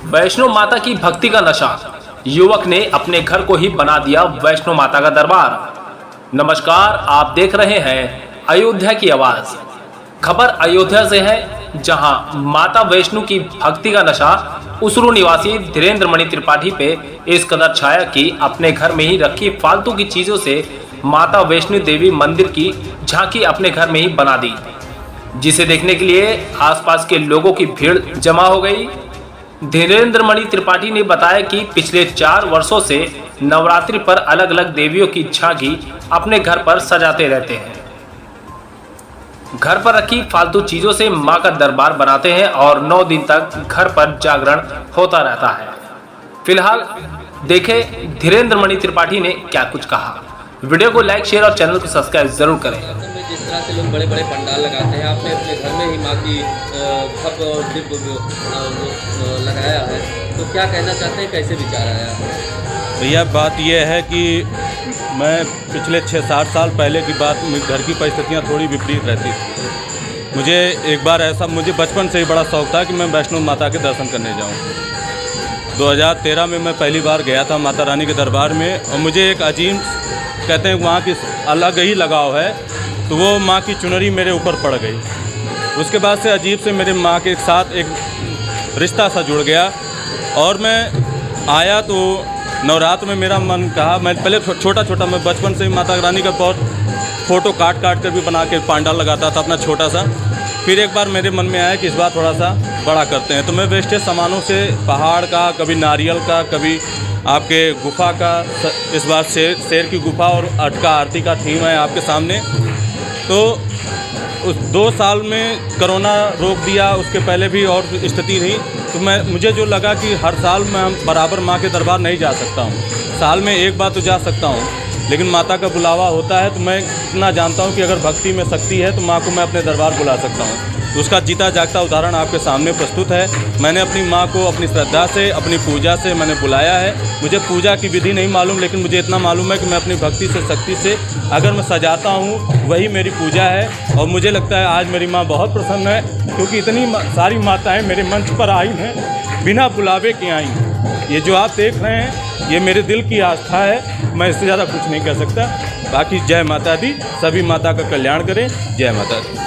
वैष्णो माता की भक्ति का नशा, युवक ने अपने घर को ही बना दिया वैष्णो माता का दरबार। नमस्कार, आप देख रहे हैं अयोध्या की आवाज। खबर अयोध्या से है, जहां माता वैष्णो की भक्ति का नशा उसरू निवासी धीरेन्द्र मणि त्रिपाठी पे इस कदर छाया कि अपने घर में ही रखी फालतू की चीजों से माता वैष्णो देवी मंदिर की झांकी अपने घर में ही बना दी, जिसे देखने के लिए आसपास के लोगों की भीड़ जमा हो गई। धीरेन्द्र मणि त्रिपाठी ने बताया कि पिछले 4 वर्षों से नवरात्रि पर अलग अलग देवियों की झांकी अपने घर पर सजाते रहते हैं। घर पर रखी फालतू चीजों से मां का दरबार बनाते हैं और 9 दिन तक घर पर जागरण होता रहता है। फिलहाल देखें धीरेन्द्र मणि त्रिपाठी ने क्या कुछ कहा। वीडियो को लाइक, शेयर और चैनल को सब्सक्राइब जरूर करें। जिस तरह से लोग बड़े बड़े पंडाल लगाते हैं, आपने अपने घर में ही माँ की खप और डिब लगाया है, तो क्या कहना चाहते हैं, कैसे विचार आया? भैया बात यह है कि मैं पिछले 6-7 साल पहले की बात, घर की परिस्थितियाँ थोड़ी विपरीत रहती थी। मुझे एक बार ऐसा, मुझे बचपन से ही बड़ा शौक़ था कि मैं वैष्णो माता के दर्शन करने जाऊँ। 2013 में मैं पहली बार गया था माता रानी के दरबार में, और मुझे एक अजीब, कहते हैं वहाँ की अलग ही लगाव है, तो वो माँ की चुनरी मेरे ऊपर पड़ गई। उसके बाद से अजीब से मेरे माँ के साथ एक रिश्ता सा जुड़ गया, और मैं आया तो नवरात्र में मेरा मन कहा, मैं पहले छोटा छोटा, मैं बचपन से ही माता रानी का बहुत फ़ोटो काट कर भी बना के पंडाल लगाता था अपना छोटा सा। फिर एक बार मेरे मन में आया कि इस बार थोड़ा सा बड़ा करते हैं, तो मैं वेस्टेज सामानों से पहाड़ का, कभी नारियल का, कभी आपके गुफा का, इस बार शेर की गुफा और अटका आरती का थीम है आपके सामने। तो उस 2 साल में कोरोना रोक दिया, उसके पहले भी और स्थिति नहीं, तो मुझे जो लगा कि हर साल मैं बराबर माँ के दरबार नहीं जा सकता हूँ, साल में एक बार तो जा सकता हूँ, लेकिन माता का बुलावा होता है। तो मैं इतना जानता हूँ कि अगर भक्ति में शक्ति है तो माँ को मैं अपने दरबार बुला सकता हूँ। तो उसका जीता जागता उदाहरण आपके सामने प्रस्तुत है। मैंने अपनी माँ को अपनी श्रद्धा से, अपनी पूजा से मैंने बुलाया है। मुझे पूजा की विधि नहीं मालूम, लेकिन मुझे इतना मालूम है कि मैं अपनी भक्ति से, शक्ति से अगर मैं सजाता हूँ, वही मेरी पूजा है। और मुझे लगता है आज मेरी माँ बहुत प्रसन्न है, क्योंकि इतनी सारी माताएँ मेरे मंच पर आई हैं, बिना बुलावे के आई हैं। ये जो आप देख रहे हैं, ये मेरे दिल की आस्था है, मैं इससे ज़्यादा कुछ नहीं कह सकता। बाकी जय माता दी, सभी माता का कल्याण करें। जय माता दी।